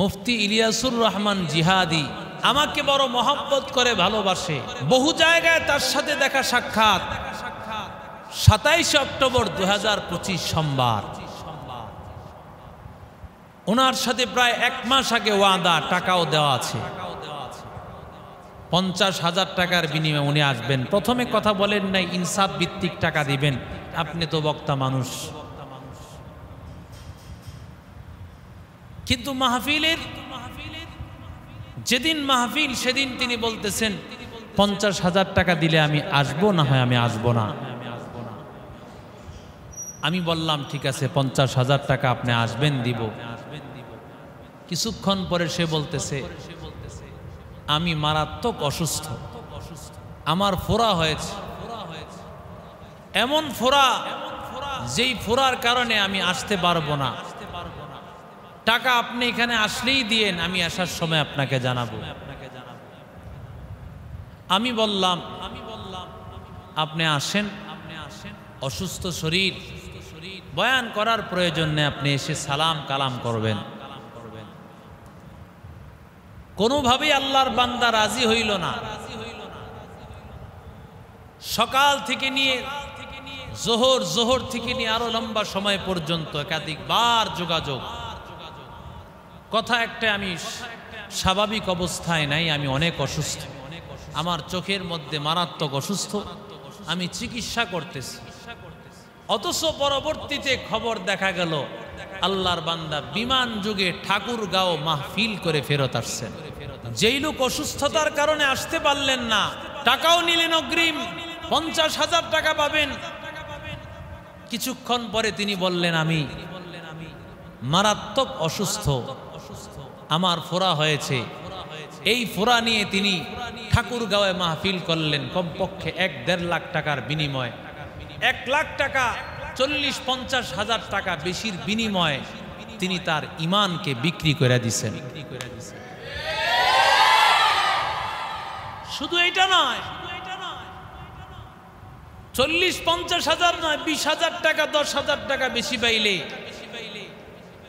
মুফতি ইলিয়াসুর রহমান জিহাদি আমাকে বড় মহব্বত করে ভালোবাসে। বহু জায়গায় তার সাথে দেখা সাক্ষাৎ। 27 অক্টোবর 2025 সোমবার ওনার সাথে প্রায় 1 মাস আগে ওয়াদা, টাকাও দেওয়া আছে। 50,000 টাকার বিনিময়ে উনি আসবেন। প্রথমে কথা বলেন নাই ইনসাফ ভিত্তিক টাকা দিবেন, আপনি তো বক্তা মানুষ। কিন্তু মাহফিলের যেদিন মাহফিল সেদিন তিনি বলতেছেন 50,000 টাকা দিলে আমি আসবো, না হয় আমি আসবো না। আমি বললাম ঠিক আছে 50,000 টাকা আপনি আসবেন, দিব। কিছুক্ষণ পরে সে বলতেছে আমি মারাত্মক অসুস্থ, আমার ফোড়া হয়েছে, এমন ফোড়া যেই ফোড়ার কারণে আমি আসতে পারবো না। টাকা আপনি এখানে আসলেই দিয়েন, আমি আসার সময় আপনাকে জানাবো। আমি বললাম আপনি আসেন, অসুস্থ শরীর, বয়ান করার প্রয়োজন নেই, আপনি এসে সালাম কালাম করবেন। কোনোভাবেই আল্লাহর বান্দা রাজি হইল না। সকাল থেকে নিয়ে জোহর থেকে নিয়ে আরো লম্বা সময় পর্যন্ত একাধিকবার যোগাযোগ। কথা একটা, আমি স্বাভাবিক অবস্থায় নাই, আমি অনেক অসুস্থ, আমার চোখের মধ্যে মারাত্মক অসুস্থ, আমি চিকিৎসা করতেছি। অথচ পরবর্তীতে খবর দেখা গেল আল্লাহর বান্দা বিমান যুগে ঠাকুরগাঁও মাহফিল করে ফেরত আসছেন। যেই লোক অসুস্থতার কারণে আসতে পারলেন না, টাকাও নিলেন অগ্রিম, 50,000 টাকা পাবেন। কিছুক্ষণ পরে তিনি বললেন আমি মারাত্মক অসুস্থ, আমার ফোড়া হয়েছে। এই ফোড়া নিয়ে তিনি ঠাকুরগাঁওয়ে মাহফিল করলেন। কমপক্ষে 1-1.5 লাখ টাকার বিনিময়, 1 লাখ টাকা, 40-50 হাজার টাকা বেশির বিনিময়ে তিনি তার ইমানকে বিক্রি করে দিছেন। শুধু এটা নয়, 40-50 হাজার নয়, 20,000 টাকা, 10,000 টাকা বেশি পাইলে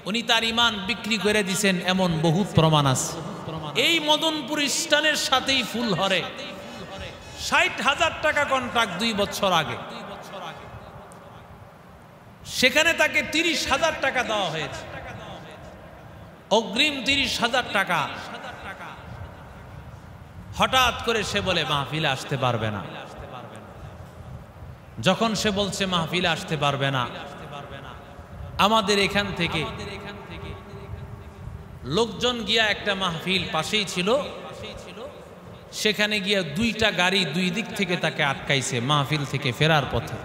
উনি তার ইমান বিক্রি করে দিছেন, এমন বহু প্রমাণ আছে। এই মদনপুর স্থানের সাথেই ফুল হরে 60,000 টাকা কন্ট্রাক্ট 2 বছর আগে, সেখানে তাকে 30,000 টাকা দেওয়া হয়েছে, অগ্রিম 30,000 টাকা। হঠাৎ করে সে বলে মাহফিলে আসতে পারবে না। যখন সে বলছে মাহফিলে আসতে পারবে না, আমাদের এখান থেকে লোকজন গিয়া, একটা মাহফিল পাশেই ছিল, সেখানে গিয়া 2টা গাড়ি 2 দিক থেকে তাকে আটকাইছে মাহফিল থেকে ফেরার পথে।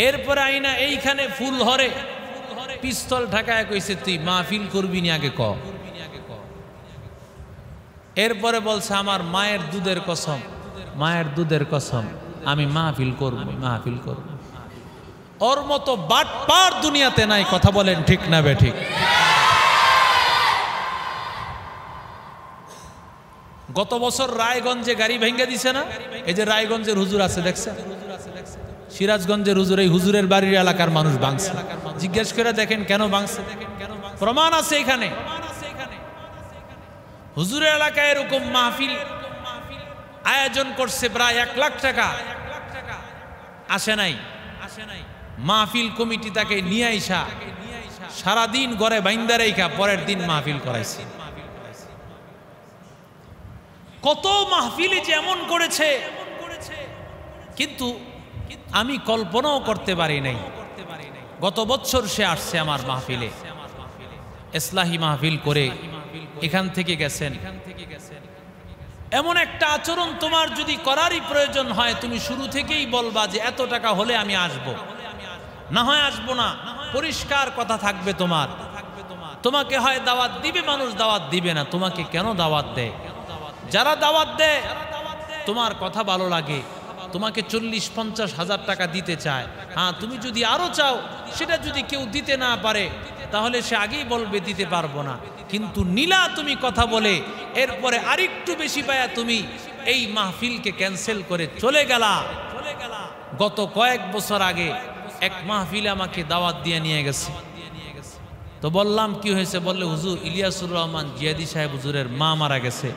এরপরে আইনা এইখানে ফুল হরে পিস্তল ঢাকায় কইছে তুই মাহফিল করবি নি আগে ক। এরপরে বলছে আমার মায়ের দুধের কসম, মায়ের দুধের কসম আমি মাহফিল করব, মাহফিল করব। ওর মতো বাটপার দুনিয়াতে নাই, কথা বলেন ঠিক না বে ঠিক? গত বছর রায়গঞ্জে গাড়ি ভেঙে দিছে না? এই যে রায়গঞ্জের হুজুর আছে দেখছেন, সিরাজগঞ্জের হুজুর, এই হুজুরের বাড়ির এলাকার মানুষ ভাঙছে। জিজ্ঞেস করে দেখেন কেন ভাঙছে, প্রমাণ আছে এখানে। হুজুরের এলাকায় এরকম মাহফিল আয়োজন করছে প্রায় 1 লাখ টাকা, আসে নাই। মাহফিল কমিটি তাকে নিয়ে আইসা সারাদিন ঘরে বাইন্দা রেখা পরের দিন মাহফিল করাইছে। কত মাহফিলে যে এমন করেছে, কিন্তু আমি কল্পনাও করতে পারি নাই। গত বছর সে আসছে আমার মাহফিলে, ইসলাহি মাহফিল করে এখান থেকে গেছেন। এমন একটা আচরণ তোমার যদি করারই প্রয়োজন হয়, তুমি শুরু থেকেই বলবা যে এত টাকা হলে আমি আসব, না হয় আসবো না। পরিষ্কার কথা থাকবে তোমার। তোমাকে হয় দাওয়াত দিবে মানুষ, দাওয়াত দিবে না। তোমাকে কেন দাওয়াত দেয়? যারা দাওয়াত দেয় তোমার কথা ভালো লাগে, তোমাকে 40-50 হাজার টাকা দিতে চায়। হ্যাঁ, তুমি যদি আরো চাও, সেটা যদি কেউ দিতে না পারে তাহলে সে আগেই বলবে দিতে পারবো না। কিন্তু নীলা তুমি কথা বলে এরপরে আরেকটু বেশি পায়া তুমি এই মাহফিলকে ক্যান্সেল করে চলে গেলা। গত কয়েক বছর আগে এক মাহফিলে আমাকে দাওয়াত দিয়ে নিয়ে গেছে, তো বললাম কি হয়েছে, বললে হুজুর ইলিয়াসুর রহমান জিয়াদি সাহেব হুজুরের মা মারা গেছে,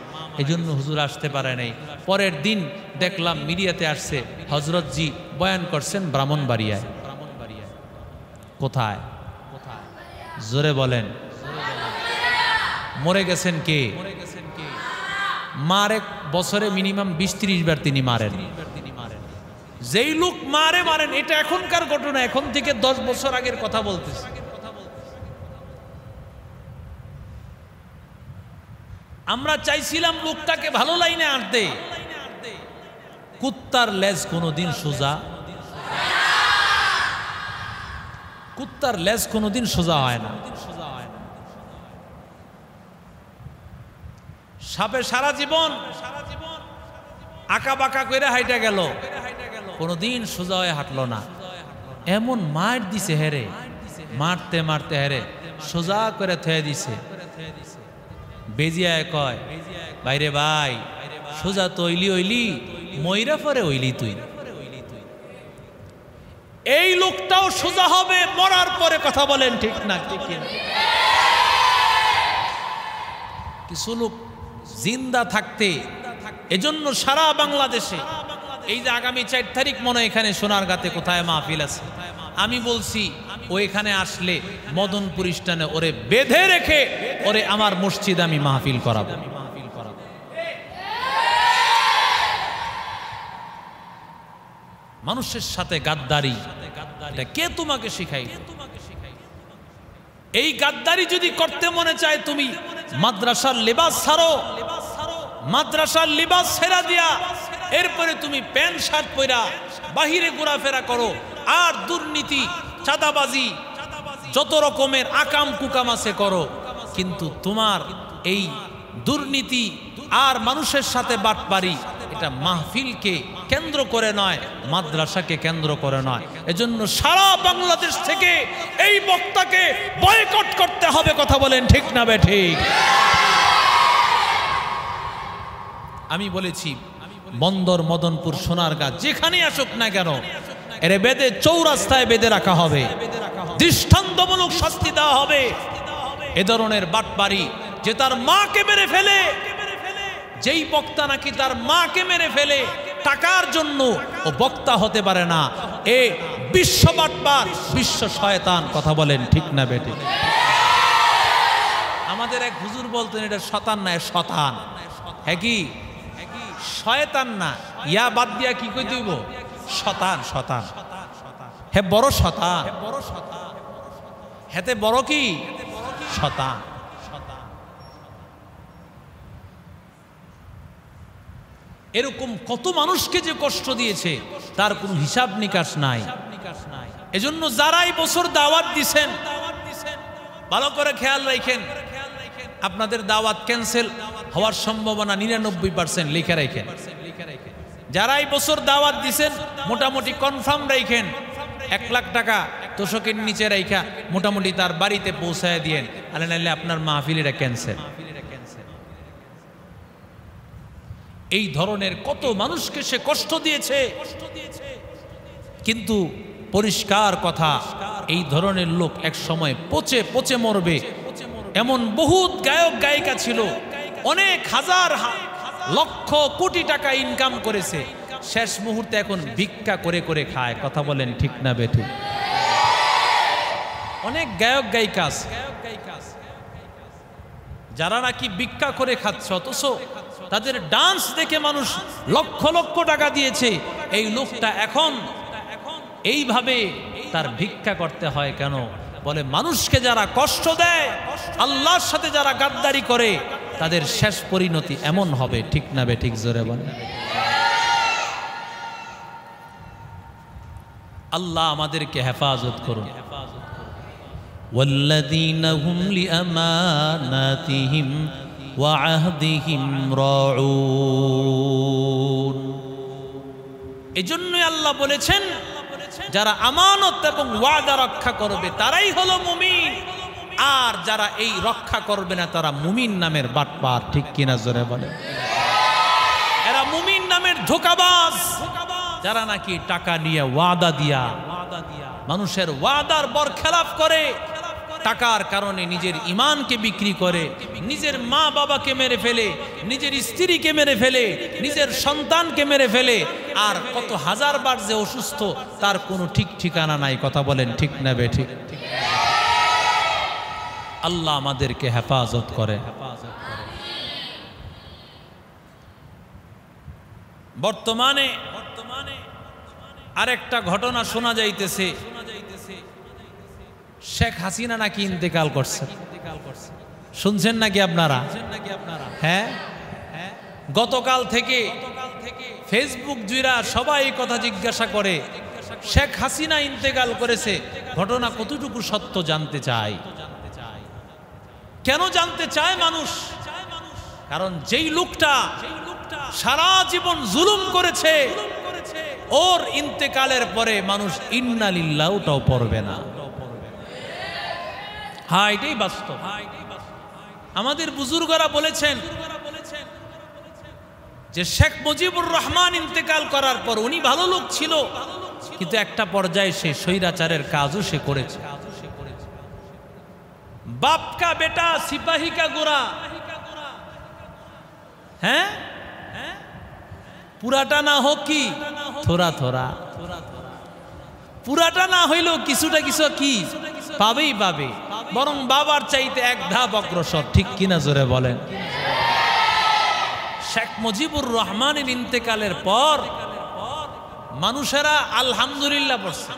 এই জন্য হুজুর আসতে পারে নাই। পরের দিন দেখলাম মিডিয়াতে আসছে হজরতজি বয়ান করছেন ব্রাহ্মণবাড়িয়ায়। কোথায়? জোরে বলেন। মরে গেছেন কে? মারে বছরে মিনিমাম 20-30 বার তিনি মারেন। যেই লোক মারেন, এটা এখনকার ঘটনা, এখন থেকে 10 বছর আগের কথা বলতেছে। আমরা চাইছিলাম লোকটাকে ভালো লাইনে আনতে। কুত্তার লেজ কোনোদিন সোজা, কুত্তার লেজ কোনোদিন সোজা হয় না। সাপে সারা জীবন আঁকা বাঁকা করে হাইটা গেল, কোনোদিন সোজা হয়ে হাঁটলো না। এমন মার দিছে হেরে, মারতে মারতে হেরে সোজা করে থয়ে দিছে। বেজিয়ায় কয়, বাইরে ভাই সোজা তো ওইলি ময়রা পরে ওইলি তুই। এই লোকটাও সোজা হবে মরার পরে, কথা বলেন ঠিক না? কিছু লোক জিন্দা থাকতে, এজন্য সারা বাংলাদেশে এই যে আগামী 4 তারিখ মনে এখানে সোনারগাঁতে কোথায় মাহফিল আছে, আমি বলছি ওইখানে আসলে মদনপুর স্থানে ওরে বেঁধে রেখে ওরে আমার মসজিদ আমি মাহফিল করাবো। মানুষের সাথে গাদ্দারি, এটা কে তোমাকে শিখাই? এই গাদ্দারি যদি করতে মনে চায়, তুমি মাদ্রাসার লিবাস ছাড়ো, মাদ্রাসার লিবাস ছেড়া দিয়া এরপরে তুমি প্যান্ট শার্ট পরা বাহিরে ঘোরাফেরা করো, আর দুর্নীতি চাঁদাবাজি যত রকমের আকাম কুকাম আছে করো, কিন্তু তোমার এই দুর্নীতি আর মানুষের সাথে বাটপারি, এটা মাহফিলকে কেন্দ্র করে নয়, মাদ্রাসাকে কেন্দ্র করে নয়। এজন্য সারা বাংলাদেশ থেকে এই বক্তাকে বয়কট করতে হবে। কথা বলেন ঠিক না বে ঠিক? আমি বলেছি বন্দর, মদনপুর, সোনারগাঁ যেখানে আসুক না কেন, এর বেদে চৌরাস্তায় বেঁধে রাখা হবে, দৃষ্টান্তমূলক শাস্তি দেওয়া হবে। এ ধরনের বাটপারি, যে তার মাকে মেরে ফেলে, যেই বক্তা নাকি তার মাকে মেরে ফেলে টাকার জন্য, ও বক্তা হতে পারে না। এ বিশ্ব বাটপার, বিশ্ব শয়তান। কথা বলেন ঠিক না বেটি? আমাদের এক হুজুর বলতেন এটা শতান না, শতান। হ্যাঁ কি শয়তান না, ইয়া বাদ দিয়া কি কই দিব? শতান, শতান। হে বড় শতান, হেতে বড় কি শতান। এরকম কত মানুষকে যে কষ্ট দিয়েছে তার কোনো হিসাব নিকাশ নাই। এজন্য যারাই বছর দাওয়াত দিছেন, ভালো করে খেয়াল রাখেন, আপনাদের দাওয়াত ক্যান্সেল হওয়ার সম্ভাবনা 99% লিখে রাখেন। যারাই বছর দাওয়াত দিছেন মোটামুটি কনফার্ম রাখেন, 1 লাখ টাকা তোষকের নিচে রাখা মোটামুটি তার বাড়িতে পৌঁছায় দিয়েন, আলে নাইলে আপনার মাহফিল এটা ক্যান্সেল। এই ধরনের কত মানুষকে সে কষ্ট দিয়েছে, কিন্তু পরিষ্কার কথা, এই ধরনের লোক এক সময় পচে পচে মরবে। এমন বহুত গায়ক গায়িকা ছিল, অনেক হাজার লক্ষ কোটি টাকা ইনকাম করেছে, শেষ মুহূর্তে এখন ভিক্ষা করে করে খায়। কথা বলেন ঠিক না বেঠিক? অনেক গায়ক গায়িকা আছে যারা নাকি ভিক্ষা করে খাচ্ছে, অথচ তাদের ডান্স দেখে মানুষ লক্ষ লক্ষ টাকা দিয়েছে। এই লোকটা এখন এইভাবে তার ভিক্ষা করতে হয় কেন? বলে মানুষকে যারা কষ্ট দেয়, আল্লাহর সাথে যারা গাদ্দারি করে, তাদের শেষ পরিণতি এমন হবে। ঠিক না বে ঠিক? জোরে বলেন। আল্লাহ আমাদেরকে হেফাজত করুন। ওয়াল্লাযীনা হুম লিআমানাতিহিম ওয়া আহদিহিম রাউন। এজন্যই আল্লাহ বলেছেন, যারা আমানত এবং ওয়াদা রক্ষা করবে তারাই হলো মুমিন, আর যারা এই রক্ষা করবে না তারা মুমিন নামের বাটপার। ঠিক কিনা? জোরে বলে। এরা মুমিন নামের ধোঁকাবাজ, যারা নাকি টাকা নিয়ে ওয়াদা দিয়া মানুষের ওয়াদার বরখেলাপ করে, টাকার কারণে নিজের ঈমানকে বিক্রি করে, নিজের মা বাবাকে মেরে ফেলে, নিজের স্ত্রীকে মেরে ফেলে, নিজের সন্তানকে মেরে ফেলে, আর কত হাজারবার যে অসুস্থ তার কোনো ঠিক ঠিকানা নাই। কথা বলেন ঠিক না বেঠিক? আল্লাহ আমাদেরকে হেফাজত করে। বর্তমানে আরেকটা ঘটনা শোনা যাইতেছে, শেখ হাসিনা নাকি ইন্তেকাল করছে। শুনছেন নাকি আপনারা? হ্যাঁ, গতকাল থেকে ফেসবুক জুড়া সবাই কথা জিজ্ঞাসা করে শেখ হাসিনা ইন্তেকাল করেছে, ঘটনা কতটুকু সত্য জানতে চায়। কেন জানতে চায় মানুষ? কারণ যেই লোকটা সারা জীবন জুলুম করেছে, ওর ইন্তেকালের পরে মানুষ ইন্না লিল্লাহটাও পড়বে না। হ্যাঁ, এটাই বাস্তব। আমাদের বুজুর্গরা বলেছেন যে শেখ মুজিবুর রহমান ইন্তেকাল করার পর উনি ভালো লোক ছিল, কিন্তু একটা পর্যায়ে সে স্বৈরাচারের কাজও সে করেছে। বাপ কা বেটা সিপাহী কা গোরা। হ্যাঁ, পুরাটা না হোক কি থোড়া থোড়া, পুরাটা না হইলেও কিছুটা কিছু কি পাবেই পাবে, বরং বাবার চাইতে এক ধাপ অগ্রসর। ঠিক কিনা জোরে বলেন? শেখ মুজিবুর রহমানের ইন্তেকালের পর মানুষেরা আলহামদুলিল্লাহ পড়ছে।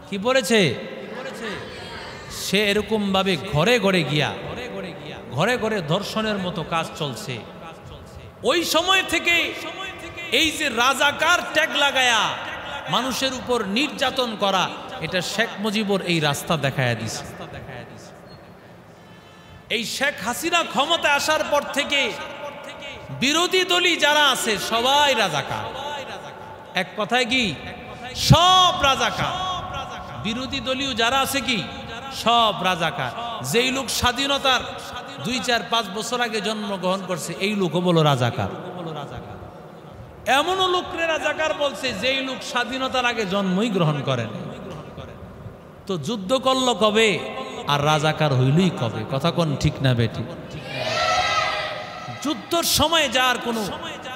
কি পড়েছে? সে এরকম ভাবে ঘরে ঘরে গিয়া ঘরে ঘরে ধর্ষণের মতো কাজ চলছে। ওই সময় থেকে এই যে রাজাকার ট্যাগ লাগায়া মানুষের উপর নির্যাতন করা, এটা শেখ মুজিবুর এই রাস্তা দেখায়া দিছে। এই শেখ হাসিনা ক্ষমতায় আসার পর থেকে বিরোধী দলই যারা আছে সবাই রাজাকার। এক কথায় কি সব রাজাকার। বিরোধী দলীয় যারা আছে কি সব রাজাকার। যেই লোক স্বাধীনতার 2, 4, 5 বছর আগে জন্মগ্রহণ করছে এই লোকও বলো রাজাকার। এমনও লোকরে রাজাকার বলছে যেই লোক স্বাধীনতার আগে জন্মই গ্রহণ করেন। তো যুদ্ধ করলো কবে আর রাজাকার হইলই কবে? কথা কোন ঠিক না বেটি? যুদ্ধের সময় যার কোনো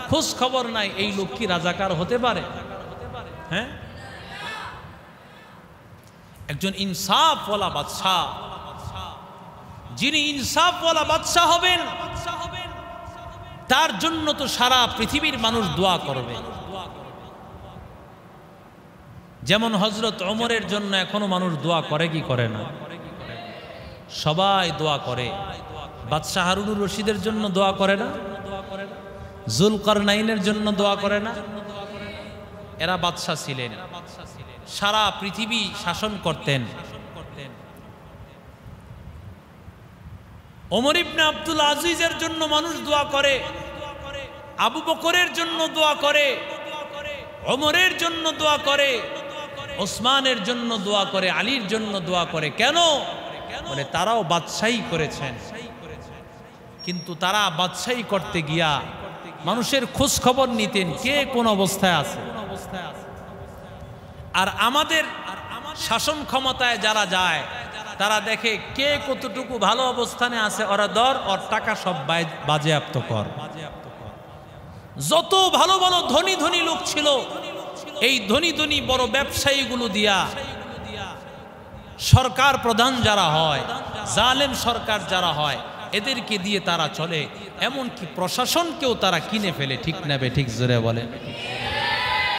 খোঁজ খবর নাই, এই লোক কি রাজাকার হতে পারে? হ্যাঁ, একজন ইনসাফওয়ালা বাদশাহ, যিনি ইনসাফওয়ালা বাদশাহ হবেন, তার জন্য তো সারা পৃথিবীর মানুষ দোয়া করবে। যেমন হযরত ওমরের জন্য এখনো মানুষ দোয়া করে কি করে না? সবাই দোয়া করে। বাদশাহ হারুনুর রশিদের জন্য দোয়া করে না? জুলকারনাইনের জন্য দোয়া করে না? এরা বাদশাহ ছিলেন, সারা পৃথিবী শাসন করতেন। ওমর ইবনে আব্দুল আজিজের জন্য মানুষ দোয়া করে, আবু বকরের জন্য দোয়া করে, ওমরের জন্য দোয়া করে, ওসমানের জন্য দোয়া করে, আলীর জন্য দোয়া করে। কেন? বলে তারাও বাদশাহী করেছেন, কিন্তু তারা বাদশাহী করতে গিয়া মানুষের খোঁজ খবর নিতেন কে কোন অবস্থায় আছে। আর আমাদের শাসন ক্ষমতায় যারা যায় তারা দেখে কে কতটুকু ভালো অবস্থানে আছে, ওরা ধর ওর টাকা সব বাজেয়াপ্ত কর। যত ভালো ভালো ধনী ধনী লোক ছিল, এই ধনী ধনী বড় ব্যবসায়ীগুলো দিয়া সরকার প্রধান যারা হয়, জালেম সরকার যারা হয়, এদেরকে দিয়ে তারা চলে। এমনকি প্রশাসনকেও তারা কিনে ফেলে। ঠিক না বে ঠিক? জোরে বলে।